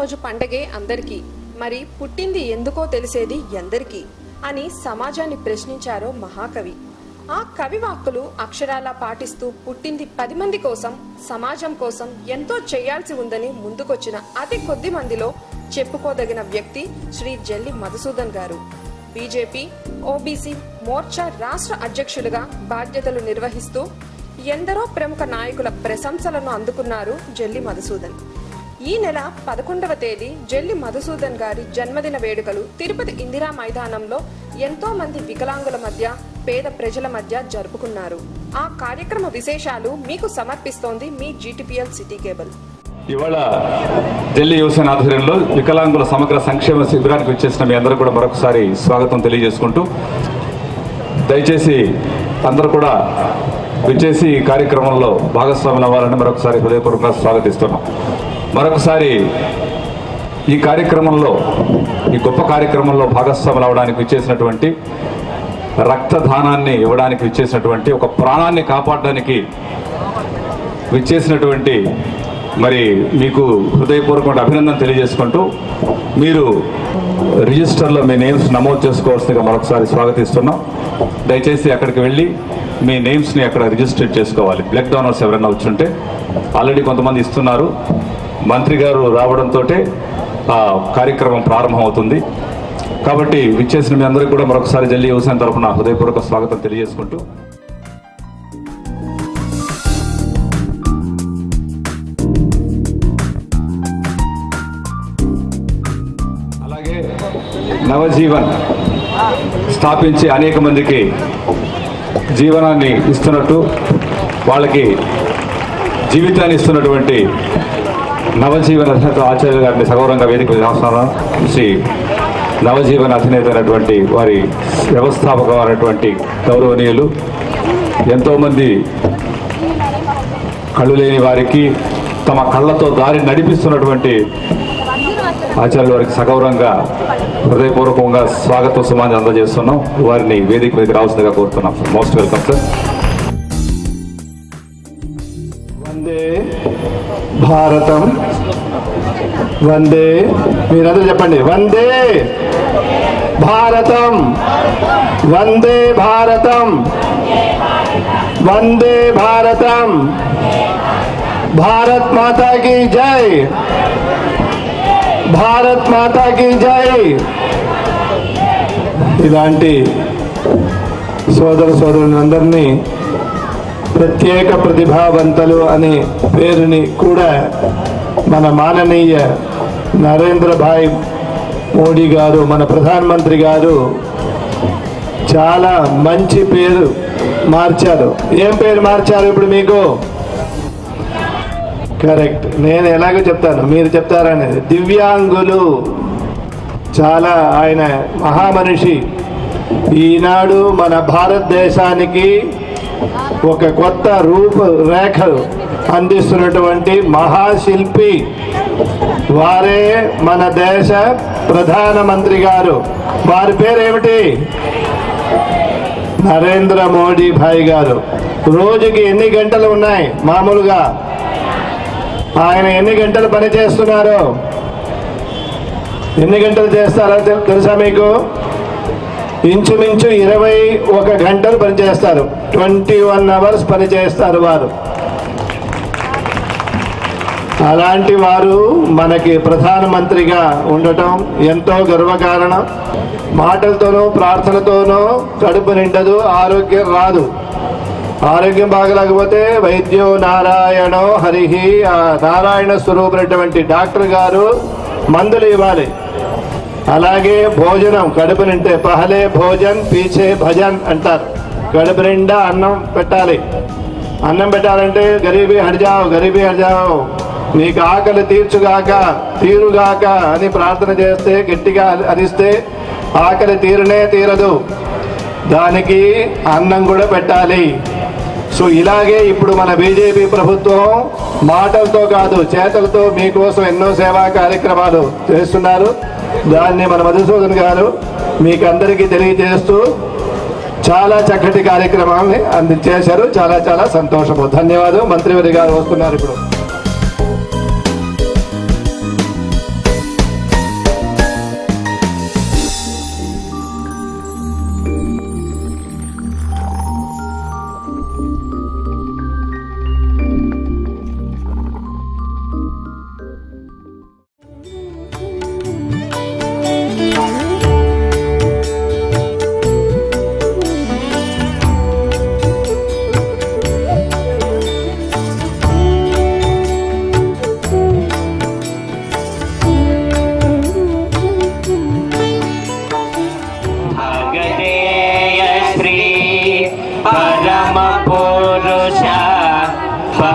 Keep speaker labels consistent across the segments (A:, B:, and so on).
A: పుట్టినరోజు పండగే అందరికీ, మరి పుట్టింది ఎందుకో తెలిసేది ఎందరికీ అని సమాజాన్ని ప్రశ్నించారో మహాకవి. ఆ కవి వాక్కులు అక్షరాలా పాటిస్తూ పుట్టింది 10 మంది కోసం, సమాజం కోసం ఎంతో చేయాల్సి ఉందని ముందుకొచ్చిన అతి కొద్ది మందిలో చెప్పుకోదగిన వ్యక్తి శ్రీ జల్లి మధుసూదన్ గారు. బీజేపీ ఓబీసీ మోర్చా రాష్ట్ర అధ్యక్షులుగా బాధ్యతలు నిర్వహిస్తూ ఎందరో ప్రముఖ నాయకుల ప్రశంసలను అందుకున్నారు జల్లి మధుసూదన్. ఈ నెల 11వ తేదీ జల్లి మధుసూదన్ గారి జన్మదిన వేడుకలు తిరుపతి ఇందిరా మైదానంలో ఎంతో మంది వికలాంగుల మధ్య, పేద ప్రజల మధ్య జరుపుకున్నారు. ఆ కార్యక్రమ విశేషాలు మీకు సమర్పిస్తోంది మీ జీటీపీఎల్ సిటీ కేబుల్.
B: ఇవాళ ఢిల్లీ యువసేన ఆధ్వర్యంలో వికలాంగుల సమగ్ర సంక్షేమ శిబిరానికి వచ్చేసిన మీ అందరూ కూడా మరొకసారి స్వాగతం తెలియజేసుకుంటూ, దయచేసి అందరూ కూడా విచ్చేసి ఈ కార్యక్రమంలో భాగస్వాములు అవ్వాలని మరొకసారి హృదయపూర్వకంగా స్వాగతిస్తున్నాం. మరొకసారి ఈ కార్యక్రమంలో, ఈ గొప్ప కార్యక్రమంలో భాగస్వాములు అవ్వడానికి విచ్చేసినటువంటి, రక్తదానాన్ని ఇవ్వడానికి విచ్చేసినటువంటి, ఒక ప్రాణాన్ని కాపాడడానికి విచ్చేసినటువంటి మరి మీకు హృదయపూర్వక అభినందన తెలియజేసుకుంటూ, మీరు రిజిస్టర్లో మీ నేమ్స్ నమోదు చేసుకోవాల్సిందిగా మరొకసారి స్వాగతిస్తున్నాం. దయచేసి అక్కడికి వెళ్ళి మీ నేమ్స్ని అక్కడ రిజిస్టర్ చేసుకోవాలి. బ్లడ్ డోనర్స్ ఎవరైనా వచ్చుంటే ఆల్రెడీ కొంతమంది ఇస్తున్నారు. మంత్రి గారు రావడంతో ఆ కార్యక్రమం ప్రారంభమవుతుంది. కాబట్టి విచ్చేసిన మీ అందరికీ కూడా మరొకసారి జల్లి యువసేన తరఫున హృదయపూర్వక స్వాగతం తెలియజేసుకుంటూ, అలాగే నవజీవన్ స్థాపించి అనేక మందికి జీవనాన్ని ఇస్తున్నట్టు, వాళ్ళకి జీవితాన్ని ఇస్తున్నటువంటి నవజీవన అధినేత ఆచార్య గారిని సగౌరవంగా వేదిక ఆహ్వానం. శ్రీ నవజీవన అధినేత అయినటువంటి వారి వ్యవస్థాపకమైనటువంటి గౌరవనీయులు, ఎంతోమంది కళ్ళు లేని వారికి తమ కళ్ళతో దారి నడిపిస్తున్నటువంటి ఆచార్యుల వారికి సగౌరవంగా హృదయపూర్వకంగా స్వాగత సుమాన్ని అందజేస్తున్నాం. వారిని వేదిక మీదకి రావాల్సిందిగా కోరుతున్నాం. Most welcome sir.
C: వందే భారతం, వందే, మీరందరూ చెప్పండి, వందే భారతం, వందే భారతం, వందే భారతం, భారత్ మాతా కీ జై, భారత్ మాతా కీ జై. ఇలాంటి సోదరులందరినీ ప్రత్యేక ప్రతిభావంతులు అనే పేరుని కూడా మన మాననీయ నరేంద్ర భాయ్ మోడీ గారు, మన ప్రధానమంత్రి గారు చాలా మంచి పేరు మార్చారు. ఏం పేరు మార్చారు ఇప్పుడు మీకు? కరెక్ట్, నేను ఎలాగో చెప్తాను, మీరు చెప్తారనేది. దివ్యాంగులు. చాలా ఆయన మహామనిషి. ఈనాడు మన భారతదేశానికి ఒక కొత్త రూపురేఖ అందిస్తున్నటువంటి మహాశిల్పి వారే మన దేశ ప్రధానమంత్రి గారు. వారి పేరేమిటి? నరేంద్ర మోడీ భాయ్ గారు. రోజుకి ఎన్ని గంటలు ఉన్నాయి మామూలుగా? ఆయన ఎన్ని గంటలు పని చేస్తున్నారు? ఎన్ని గంటలు చేస్తారో తెలుసా మీకు? ఇంచుమించు 21 గంటలు పనిచేస్తారు. 21 అవర్స్ పనిచేస్తారు వారు. అలాంటి వారు మనకి ప్రధానమంత్రిగా ఉండటం ఎంతో గర్వకారణం. మాటలతోనూ ప్రార్థనతోనూ కడుపు నిండదు, ఆరోగ్యం రాదు. ఆరోగ్యం బాగలేకపోతే వైద్యో నారాయణో హరిహి, ఆ నారాయణ స్వరూపునటువంటి డాక్టర్ గారు మందులు ఇవ్వాలి. అలాగే భోజనం కడుపు నింటే పహలే భోజన్ పీచే భజన్ అంటారు. కడుపు నిండా అన్నం పెట్టాలి. అన్నం పెట్టాలంటే గరీబీ హడిజావు, గరీబీ హడిజావు, నీకు ఆకలి తీరుగాక అని ప్రార్థన చేస్తే, గట్టిగా అరిస్తే ఆకలి తీరదు. దానికి అన్నం కూడా పెట్టాలి. సో ఇలాగే ఇప్పుడు మన బీజేపీ ప్రభుత్వం మాటలతో కాదు, చేతలతో మీకోసం ఎన్నో సేవా కార్యక్రమాలు చేస్తున్నారు. దాన్ని మన మధుసూదన్ గారు మీకు అందరికీ తెలియజేస్తూ చాలా చక్కటి కార్యక్రమాన్ని అందించేశారు. చాలా చాలా సంతోషము. ధన్యవాదాలు. మంత్రివర్య గారు వస్తున్నారు ఇప్పుడు.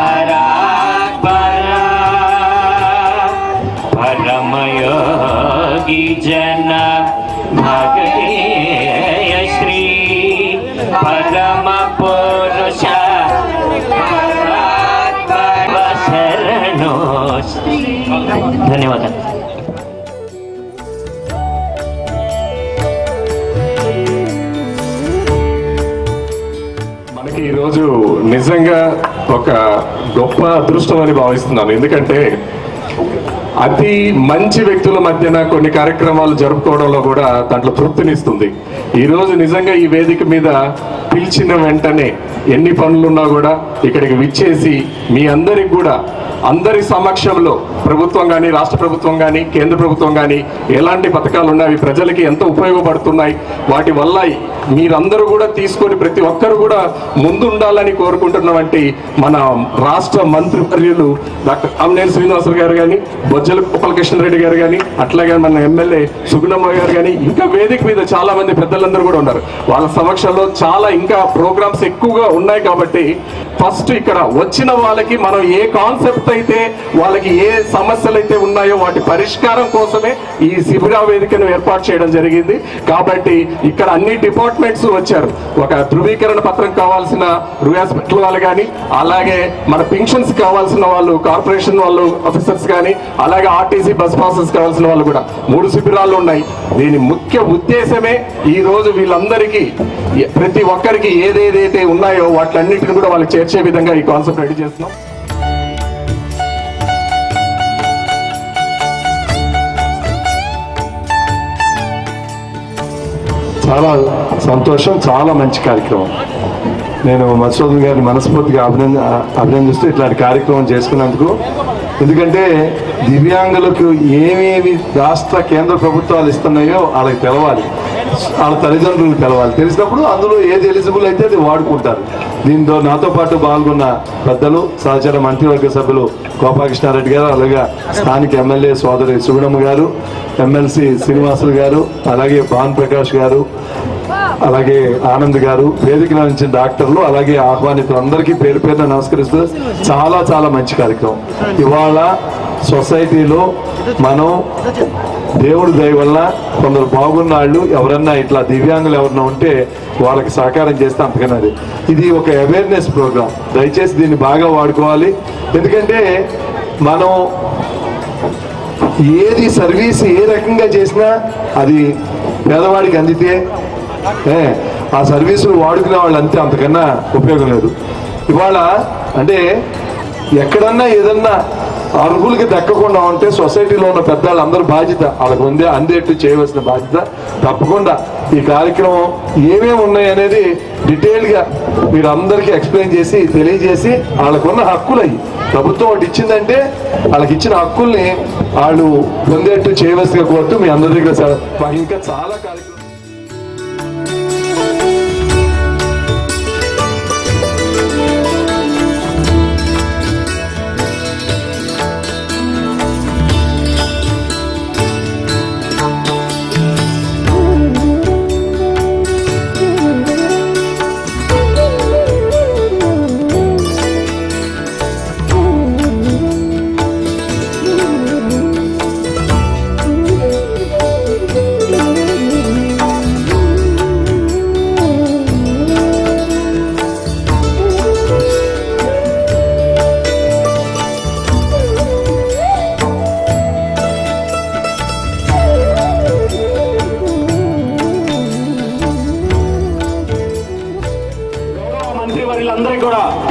D: परात्परा परमयोगी जन भगेय श्री परम पुरुष परात्परा शरणो श्री। धन्यवाद।
E: ఈరోజు నిజంగా ఒక గొప్ప అదృష్టం అని భావిస్తున్నాను. ఎందుకంటే అతి మంచి వ్యక్తుల మధ్యన కొన్ని కార్యక్రమాలు జరుపుకోవడంలో కూడా దాంట్లో తృప్తినిస్తుంది. ఈరోజు నిజంగా ఈ వేదిక మీద పిలిచిన వెంటనే ఎన్ని పనులున్నా కూడా ఇక్కడికి విచ్చేసి మీ అందరికి కూడా అందరి సమక్షంలో ప్రభుత్వం కానీ రాష్ట్ర ప్రభుత్వం కానీ కేంద్ర ప్రభుత్వం కానీ ఎలాంటి పథకాలు ఉన్నాయి, ప్రజలకి ఎంత ఉపయోగపడుతున్నాయి, వాటి వల్ల మీరందరూ కూడా తీసుకొని ప్రతి ఒక్కరు కూడా ముందుండాలని కోరుకుంటున్నటువంటి మన రాష్ట్ర మంత్రివర్యులు డాక్టర్ కామినేని శ్రీనివాసరావు గారు కానీ, బొజ్జల గోపాలకృష్ణ రెడ్డి గారు కానీ, అట్లాగే మన ఎమ్మెల్యే సుగుణమ్మ గారు కానీ, ఇంకా వేదిక మీద చాలా మంది పెద్దలందరూ కూడా ఉన్నారు. వాళ్ళ సమక్షంలో చాలా ఇంకా ప్రోగ్రామ్స్ ఎక్కువగా ఉన్నాయి. కాబట్టి ఫస్ట్ ఇక్కడ వచ్చిన వాళ్ళకి మనం ఏ కాన్సెప్ట్ అయితే వాళ్ళకి ఏ సమస్యలు అయితే ఉన్నాయో వాటి పరిష్కారం కోసమే ఈ శిబిర వేదికను ఏర్పాటు చేయడం జరిగింది. కాబట్టి ఇక్కడ అన్ని డిపార్ట్మెంట్స్ వచ్చారు. ఒక ధృవీకరణ పత్రం కావాల్సిన హాస్పిటల్ వాళ్ళు కానీ, అలాగే మన పెన్షన్స్ కావాల్సిన వాళ్ళు కార్పొరేషన్ వాళ్ళు ఆఫీసర్స్ కానీ, అలాగే ఆర్టీసీ బస్ పాసెస్ కావాల్సిన వాళ్ళు కూడా 3 శిబిరాలు ఉన్నాయి. దీని ముఖ్య ఉద్దేశమే ఈ రోజు వీళ్ళందరికీ ప్రతి ఒక్కరికి ఏదేదైతే ఉన్నాయో వాటిలన్నింటిని కూడా వాళ్ళకి చేర్చే విధంగా ఈ కాన్సెప్ట్ రెడీ చేస్తున్నాం.
C: చాలా సంతోషం, చాలా మంచి కార్యక్రమం. నేను మధుసూదన్ గారిని మనస్ఫూర్తిగా అభినందిస్తూ ఇట్లాంటి కార్యక్రమం చేసుకున్నందుకు. ఎందుకంటే దివ్యాంగులకు ఏమేమి రాష్ట్ర కేంద్ర ప్రభుత్వాలు ఇస్తున్నాయో వాళ్ళకి తెలవాలి, వాళ్ళ తల్లిదండ్రులకు తెలవాలి. తెలిసినప్పుడు అందులో ఏది ఎలిజిబుల్ అయితే అది వాడుకుంటారు. దీంతో నాతో పాటు పాల్గొన్న పెద్దలు, సహచర మంత్రివర్గ సభ్యులు గోపాలకృష్ణారెడ్డి గారు, అలాగే స్థానిక ఎమ్మెల్యే సోదరి సుగుణమ్మ గారు, ఎమ్మెల్సీ శ్రీనివాసులు గారు, అలాగే భాన్ ప్రకాష్ గారు, అలాగే ఆనంద్ గారు, వేదిక నుంచి డాక్టర్లు, అలాగే ఆహ్వానితులందరికీ పేరు పేరున నమస్కరిస్తూ చాలా చాలా మంచి కార్యక్రమం. ఇవాళ సొసైటీలో మనం దేవుడి దయ వల్ల కొందరు బాగున్న వాళ్ళు ఎవరన్నా ఇట్లా దివ్యాంగులు ఎవరన్నా ఉంటే వాళ్ళకి సహకారం చేస్తే అంతకన్నది. ఇది ఒక అవేర్నెస్ ప్రోగ్రామ్. దయచేసి దీన్ని బాగా వాడుకోవాలి. ఎందుకంటే మనం ఏది సర్వీస్ ఏ రకంగా చేసినా అది పేదవాడికి అందితే ఆ సర్వీసులు వాడుకునే వాళ్ళు అంతే, అంతకన్నా ఉపయోగం లేదు. ఇవాళ అంటే ఎక్కడన్నా ఏదన్నా అర్హులకి దక్కకుండా ఉంటే సొసైటీలో ఉన్న పెద్దవాళ్ళు అందరూ బాధ్యత వాళ్ళకు అందేట్టు చేయవలసిన బాధ్యత. తప్పకుండా ఈ కార్యక్రమం ఏమేమి ఉన్నాయి అనేది డీటెయిల్గా మీరు అందరికీ ఎక్స్ప్లెయిన్ చేసి తెలియజేసి వాళ్ళకున్న హక్కులు అయ్యి ప్రభుత్వం ఒకటి ఇచ్చిందంటే వాళ్ళకి ఇచ్చిన హక్కుల్ని వాళ్ళు పొందేట్టు చేయవలసిగా కోరుతూ మీ అందరి దగ్గర ఇంకా చాలా కార్యక్రమం.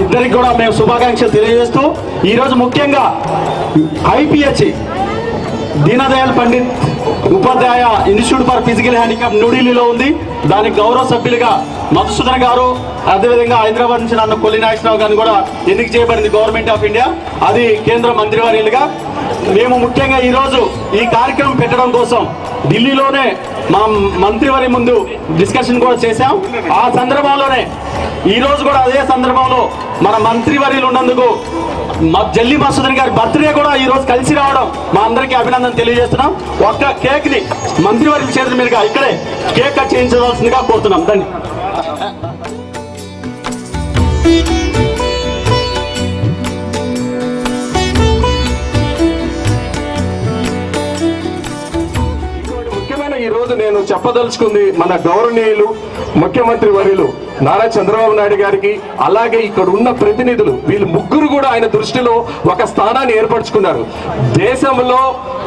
F: ఇద్దరికి కూడా మేము శుభాకాంక్షలు తెలియజేస్తూ ఈరోజు ముఖ్యంగా ఐపీహెచ్ దీనదయాళ్ పండిత్ ఉపాధ్యాయ ఇన్స్టిట్యూట్ ఫర్ ఫిజికల్ హ్యాండిక్యాప్ న్యూఢిల్లీలో ఉంది. దానికి గౌరవ సభ్యులుగా మధుసూదన్ గారు, అదేవిధంగా హైదరాబాద్ నుంచి నన్ను కొల్లి నాగేశ్వరరావు గారిని కూడా ఎన్నిక చేయబడింది గవర్నమెంట్ ఆఫ్ ఇండియా, అది కేంద్ర మంత్రివర్యులుగా. మేము ముఖ్యంగా ఈరోజు ఈ కార్యక్రమం పెట్టడం కోసం ఢిల్లీలోనే మా మంత్రివర్య ముందు డిస్కషన్ కూడా చేశాం. ఆ సందర్భంలోనే ఈరోజు కూడా అదే సందర్భంలో మన మంత్రివర్యులు ఉన్నందుకు జల్లి మధుసూదన్ గారి బర్త్డే కూడా ఈ రోజు కలిసి రావడం మా అందరికీ అభినందన తెలియజేస్తున్నాం. ఒక్క కేక్ ని మంత్రివర్యుల చేతుల మీదుగా ఇక్కడే కేక్ కట్ చేయించవలసిందిగా కోరుతున్నాం. ధన్యవాదాలు.
E: ఈరోజు నేను చెప్పదలుచుకుంది మన గౌరవనీయులు ముఖ్యమంత్రి వర్యులు నారా చంద్రబాబు నాయుడు గారికి, అలాగే ఇక్కడ ఉన్న ప్రతినిధులు, వీళ్ళు ముగ్గురు కూడా ఆయన దృష్టిలో ఒక స్థానాన్ని ఏర్పరచుకున్నారు. దేశంలో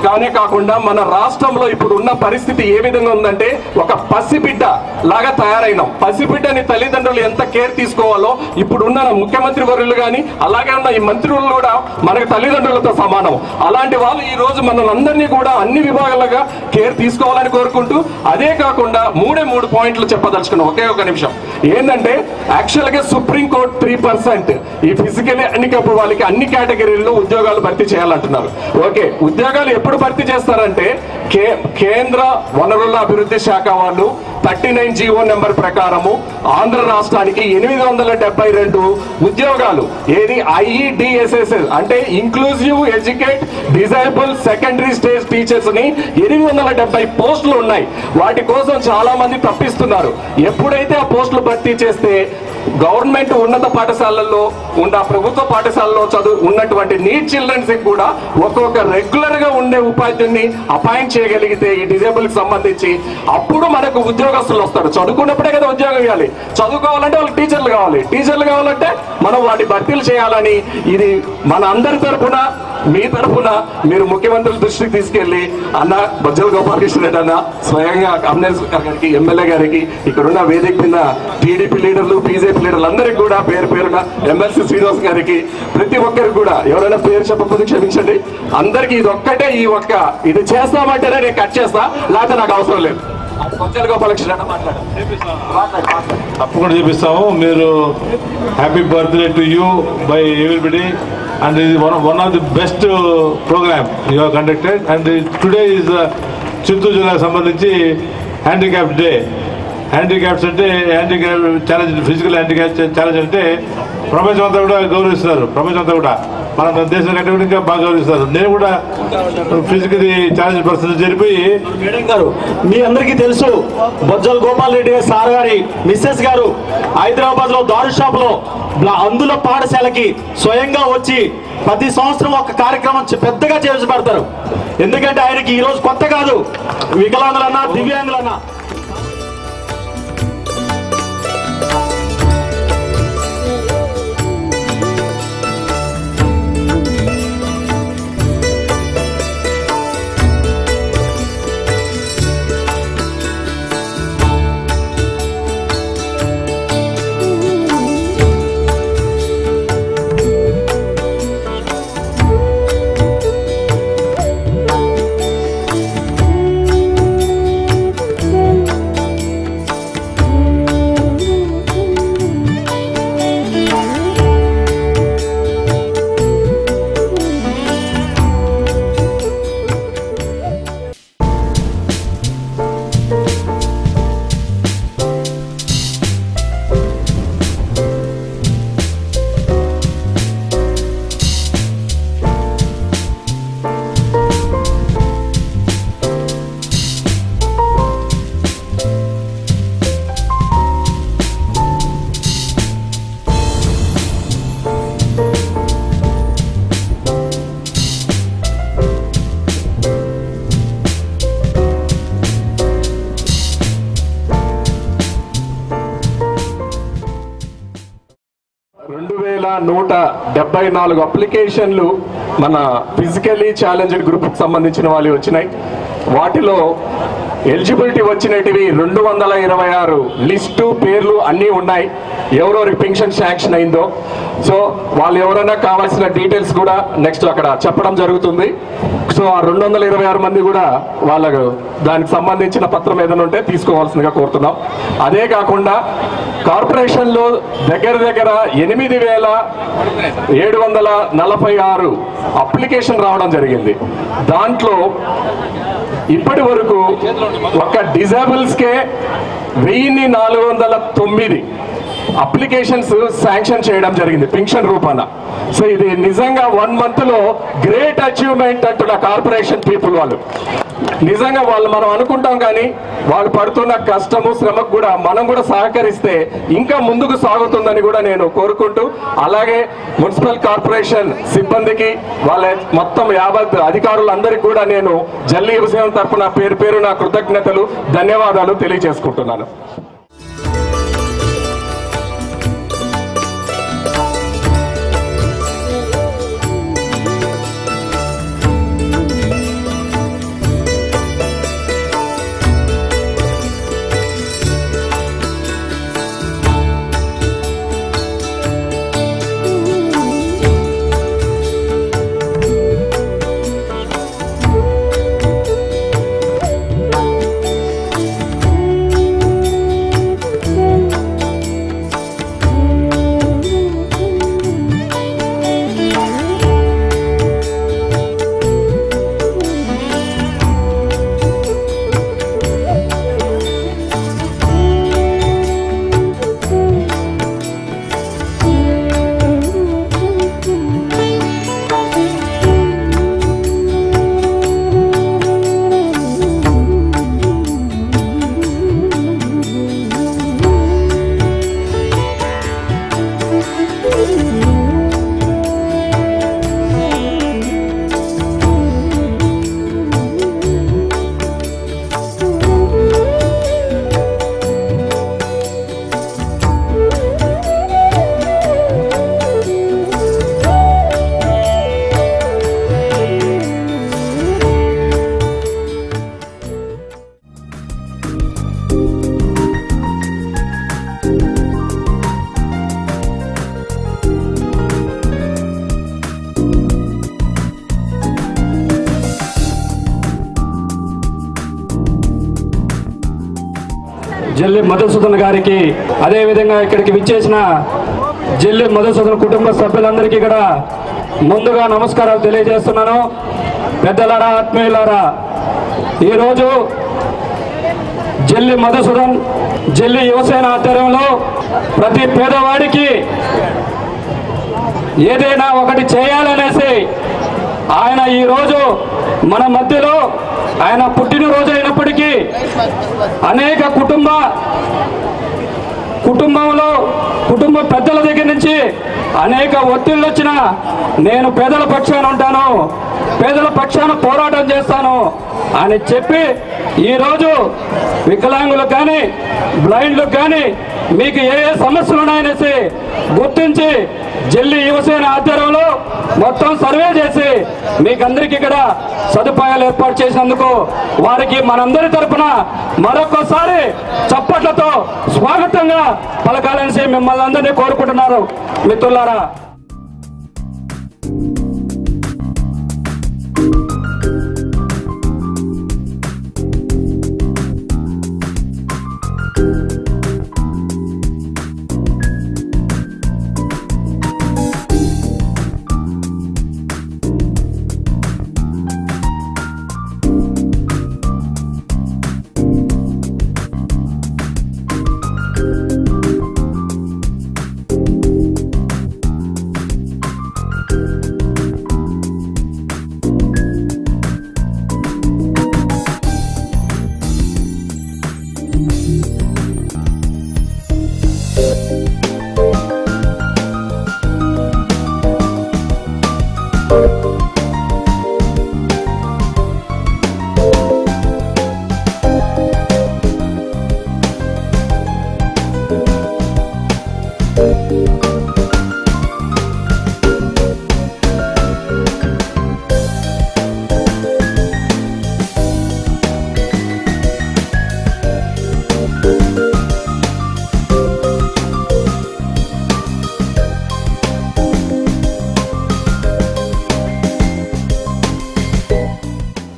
E: కానే కాకుండా మన రాష్ట్రంలో ఇప్పుడు ఉన్న పరిస్థితి ఏ విధంగా ఉందంటే ఒక పసిబిడ్డ లాగా తయారైనాం. పసిబిడ్డని తల్లిదండ్రులు ఎంత కేర్ తీసుకోవాలో ఇప్పుడు ఉన్న ముఖ్యమంత్రి వర్యులు కానీ అలాగే ఉన్న ఈ మంత్రులు కూడా మనకు తల్లిదండ్రులతో సమానం. అలాంటి వాళ్ళు ఈ రోజు మనల్ని కూడా అన్ని విభాగాలుగా కేర్ తీసుకోవాలని కోరుకుంటూ, అదే కాకుండా మూడు పాయింట్లు చెప్పదలుచుకున్నాం. ఒకే ఒక నిమిషం. ఏంటంటే యాక్చువల్ గా సుప్రీంకోర్టు 3% ఈ ఫిజికలీ హ్యాండిక్యాప్ వాళ్ళకి అన్ని కేటగిరీల్లో ఉద్యోగాలు భర్తీ చేయాలంటున్నారు. ఓకే, ఉద్యోగాలు ఎప్పుడు భర్తీ చేస్తారంటే కేంద్ర వనరుల అభివృద్ధి శాఖ వాళ్ళు 39 జీవో నెంబర్ ప్రకారము ఆంధ్ర రాష్ట్రానికి 872 ఉద్యోగాలు, ఏది IEDSS అంటే inclusive educate డిజైబుల్ secondary stage teachers ని 870 పోస్టులు ఉన్నాయి. వాటి కోసం చాలా మంది తప్పిస్తున్నారు. ఎప్పుడైతే ఆ పోస్టులు భర్తీ చేస్తే గవర్నమెంట్ ఉన్నత పాఠశాలల్లో ఉన్న ప్రభుత్వ పాఠశాలలో ఉన్నటువంటి నీట్ చిల్డ్రన్స్ కూడా ఒక్కొక్క రెగ్యులర్ గా ఉండే ఉపాధ్యాయుని అపాయింట్ చేయగలిగితే ఈ డిజేబుల్ కి సంబంధించి అప్పుడు మనకు ఉద్యోగస్తులు వస్తారు. చదువుకున్నప్పుడే కదా ఉద్యోగం ఇవ్వాలి. చదువుకోవాలంటే వాళ్ళకి టీచర్లు కావాలి. టీచర్లు కావాలంటే మనం వాటి భర్తీలు చేయాలని, ఇది మన అందరి తరఫున, మీ తరఫున మీరు ముఖ్యమంత్రి దృష్టికి తీసుకెళ్లి అన్న బొజ్జల గోపాలకృష్ణ రెడ్డి అన్న స్వయంగా అమ్మెల్సీ గారికి, ఎమ్మెల్యే గారికి, ఇక్కడున్న వేదిక మీద టీడీపీ లీడర్లు, బీజేపీ లీడర్లు అందరికీ కూడా పేరున ఎమ్మెల్సీ శ్రీనివాస్ గారికి, ప్రతి ఒక్కరికి కూడా, ఎవరైనా పేరు చెప్పకపోతే క్షమించండి, అందరికీ ఇది ఒక్కటే, ఇది చేస్తామంటేనే నేను కట్ చేస్తా, లేకపోతే నాకు అవసరం లేదు. బొజ్జల గోపాలకృష్ణ అన్న
G: తప్పకుండా చూపిస్తాము. మీరు happy birthday to you by everybody. And it is one of the best program you have conducted. And today is Chittoor జిల్లాకు సంబంధించి హ్యాండిక్యాప్ డే. హ్యాండిక్యాప్స్ అంటే handicap challenge, physical handicap challenge అంటే ప్రపంచం అంతా కూడా గౌరవిస్తున్నారు. ప్రపంచం అంతా కూడా మన దేశం కంటే ఇంకా బాగా గౌరవిస్తారు. నేను కూడా ఫిజికలీ ఛాలెంజ్ పర్సన్ జరిపోయి,
F: మేడం గారు మీ అందరికీ తెలుసు, బొజ్జల గోపాల్ రెడ్డి సార్ గారి మిస్సెస్ గారు హైదరాబాద్ లో దారు షాప్ లో అందులో పాఠశాలకి స్వయంగా వచ్చి ప్రతి సంవత్సరం ఒక కార్యక్రమం పెద్దగా చేపడతారు. ఎందుకంటే ఆయనకి ఈ రోజు కొత్త కాదు, వికలాంగులన్నా దివ్యాంగులన్నా.
E: అప్లికేషన్లు మన ఫిజికలీ ఛాలెంజ్డ్ గ్రూప్ కి సంబంధించిన వాళ్ళు వచ్చినాయి. వాటిలో ఎలిజిబిలిటీ వచ్చినటివి 226 లిస్టు పేర్లు అన్నీ ఉన్నాయి. ఎవరెవరికి పెన్షన్ శాంక్షన్ అయిందో, సో వాళ్ళు ఎవరైనా కావాల్సిన డీటెయిల్స్ కూడా నెక్స్ట్ అక్కడ చెప్పడం జరుగుతుంది. సో ఆ 226 మంది కూడా వాళ్ళకు దానికి సంబంధించిన పత్రం ఏదైనా ఉంటే తీసుకోవాల్సిందిగా కోరుతున్నాం. అదే కాకుండా కార్పొరేషన్లో దగ్గర 8746 అప్లికేషన్ రావడం జరిగింది. దాంట్లో ఇప్పటి వరకు ఒక డిజేబుల్స్కే 1409 అప్లికేషన్స్ శాంక్షన్ చేయడం జరిగింది పింఛన్ రూపాన. సో ఇది నిజంగా 1 month లో గ్రేట్ అచీవ్మెంట్ అంటున్న కార్పొరేషన్ పీపుల్ వాళ్ళు. నిజంగా వాళ్ళు మనం అనుకుంటాం కానీ వాళ్ళు పడుతున్న కష్టము శ్రమకు కూడా మనం కూడా సహకరిస్తే ఇంకా ముందుకు సాగుతుందని కూడా నేను కోరుకుంటూ, అలాగే మున్సిపల్ కార్పొరేషన్ సిబ్బందికి వాళ్ళ మొత్తం 50 అధికారులందరికీ కూడా నేను జల్లి యువసేన తరఫున పేరు పేరు నా కృతజ్ఞతలు ధన్యవాదాలు తెలియజేసుకుంటున్నాను.
F: జల్లి మధుసూదన్ గారికి, అదేవిధంగా ఇక్కడికి విచ్చేసిన జల్లి మధుసూదన్ కుటుంబ సభ్యులందరికీ కూడా ముందుగా నమస్కారాలు తెలియజేస్తున్నాను. పెద్దలారా, ఆత్మీయులారా, ఈరోజు జల్లి మధుసూదన్ జల్లి యువసేన ఆధ్వర్యంలో ప్రతి పేదవాడికి ఏదైనా ఒకటి చేయాలనేసి ఆయన ఈరోజు మన మధ్యలో, ఆయన పుట్టినరోజు అయినప్పటికీ అనేక కుటుంబ పెద్దల దగ్గర నుంచి అనేక ఒత్తిళ్ళు వచ్చినా నేను పేదల పక్షాన ఉంటాను, పేదల పక్షాన పోరాటం చేస్తాను అని చెప్పి ఈరోజు వికలాంగులకు కానీ బ్లైండ్లకు కానీ మీకు ఏ సమస్యలు ఉన్నాయనేసి గుర్తించి జల్లి యువసేన ఆధ్వర్యంలో మొత్తం సర్వే చేసి మీకందరికీ ఇక్కడ సదుపాయాలు ఏర్పాటు చేసినందుకు వారికి మనందరి తరఫున మరొకసారి చప్పట్లతో స్వాగతంగా పలకాలనేసి మిమ్మల్ని అందరినీ కోరుకుంటున్నారు. మిత్రులారా,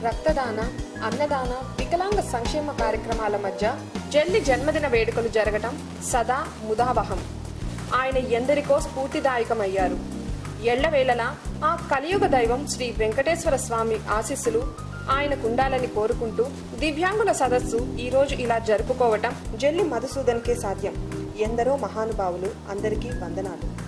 A: రక్తదాన, అన్నదాన, వికలాంగ సంక్షేమ కార్యక్రమాల మధ్య జల్లి జన్మదిన వేడుకలు జరగటం సదా ముదావహం. ఆయన ఎందరికో స్ఫూర్తిదాయకమయ్యారు. ఎళ్లవేళలా ఆ కలియుగ దైవం శ్రీ వెంకటేశ్వర స్వామి ఆశీస్సులు ఆయనకుండాలని కోరుకుంటూ దివ్యాంగుల సదస్సు ఈరోజు ఇలా జరుపుకోవటం జల్లి మధుసూదన్కే సాధ్యం. ఎందరో మహానుభావులు. అందరికీ వందనాలు.